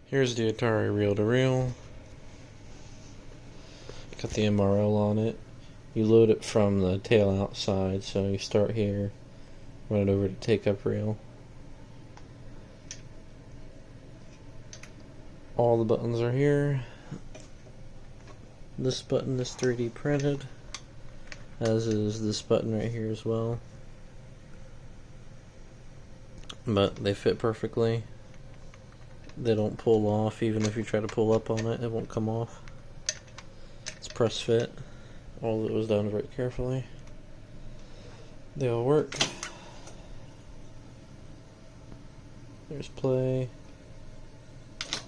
Here's the Otari reel-to-reel. Got the MRL on it. You load it from the tail outside, so you start here, run it over to take up reel. All the buttons are here. This button is 3D printed, as is this button right here as well. But they fit perfectly. They don't pull off. Even if you try to pull up on it, it won't come off. It's press fit. All of it was done very carefully. They all work. There's play,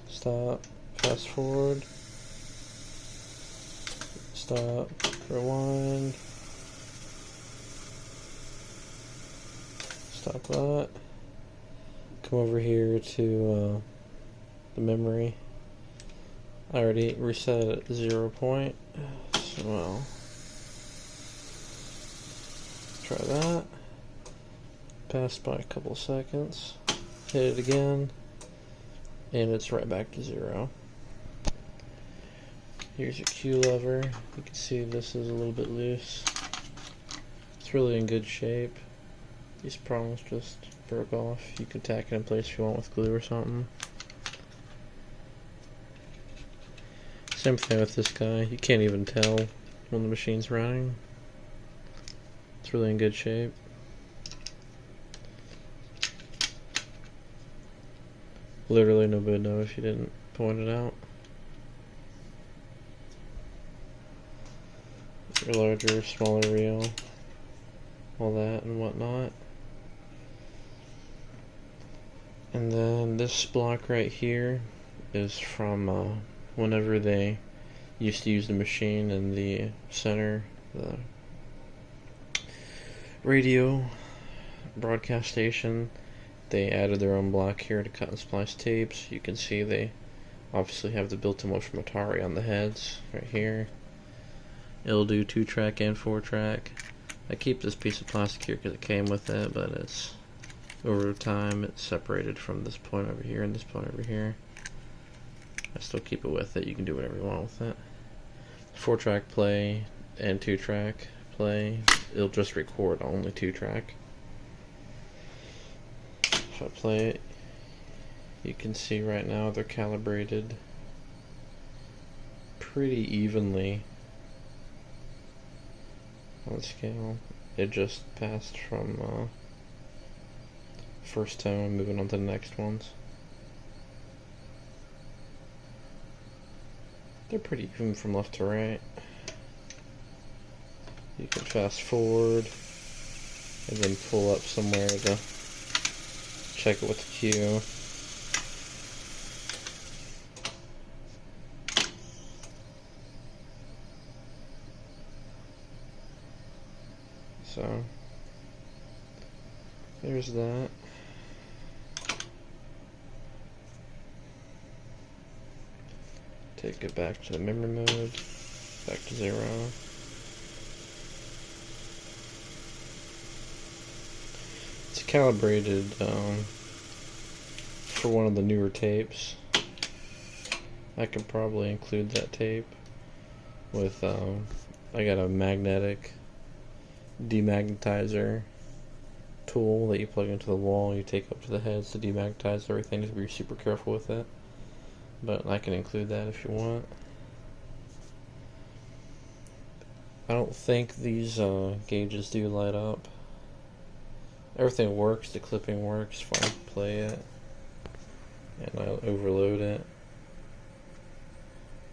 stop, fast forward, stop, rewind, stop that. Come over here to the memory. I already reset it at 0 point, so well, try that. Passed by a couple seconds. Hit it again, and it's right back to 0. Here's your Q lever. You can see this is a little bit loose. It's really in good shape. These prongs just broke off. You can tack it in place if you want with glue or something. Same thing with this guy. You can't even tell when the machine's running. It's really in good shape. Literally nobody would know if you didn't point it out. Your larger, smaller reel, all that and whatnot. And then this block right here is from whenever they used to use the machine in the center, the radio broadcast station. They added their own block here to cut and splice tapes. You can see they obviously have the built-in one from Otari on the heads right here. It'll do 2-track and 4-track. I keep this piece of plastic here because it came with it, but it's over time it's separated from this point over here and this point over here. I still keep it with it. You can do whatever you want with it. 4-track play and 2-track play. It'll just record only 2-track. If I play it, you can see right now they're calibrated pretty evenly on scale. It just passed from first tone moving on to the next ones. They're pretty even from left to right. You can fast forward and then pull up somewhere to check it with the Q. So there's that. Take it back to the memory mode, back to 0. It's calibrated for one of the newer tapes. I could probably include that tape with, I got a magnetic demagnetizer tool that you plug into the wall. You take up to the heads to demagnetize everything. You have to be super careful with it. But I can include that if you want. I don't think these gauges do light up. Everything works, the clipping works if I play it and I overload it.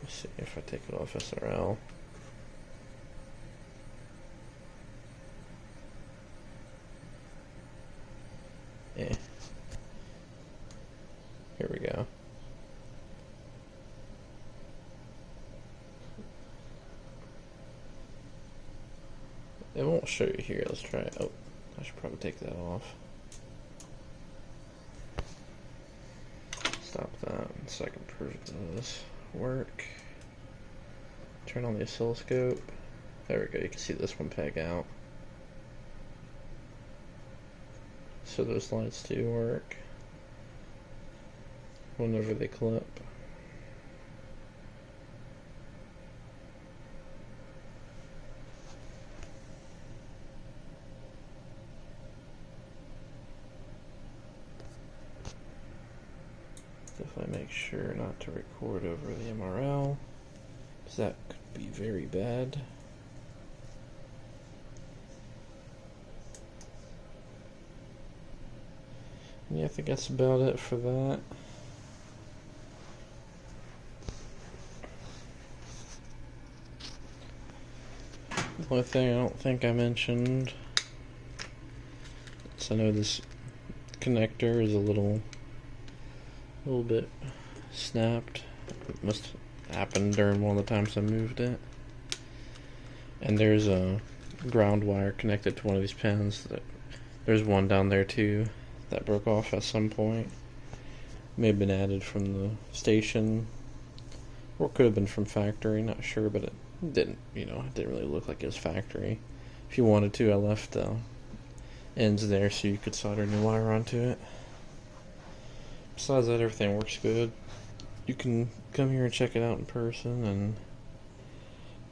Let's see if I take it off SRL. Yeah. Here we go. It won't show you here. Let's try it. Oh, I should probably take that off. Stop that so I can prove this work. Turn on the oscilloscope. There we go. You can see this one peg out. So those lights do work. whenever they clip. Definitely make sure not to record over the MRL, because that could be very bad. Yeah, I think that's about it for that. The only thing I don't think I mentioned is I know this connector is a little bit snapped. It must have happened during one of the times I moved it. And there's a ground wire connected to one of these pins. There's one down there too that broke off at some point. May have been added from the station, or could have been from factory, not sure, but it didn't really look like it was factory. If you wanted to, I left ends there so you could solder new wire onto it. Besides that, everything works good. You can come here and check it out in person and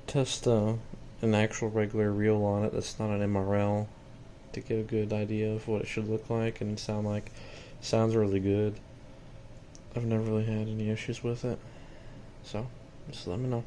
test an actual regular reel on it that's not an MRL to get a good idea of what it should look like and sound like. Sounds really good. I've never really had any issues with it, so just let me know.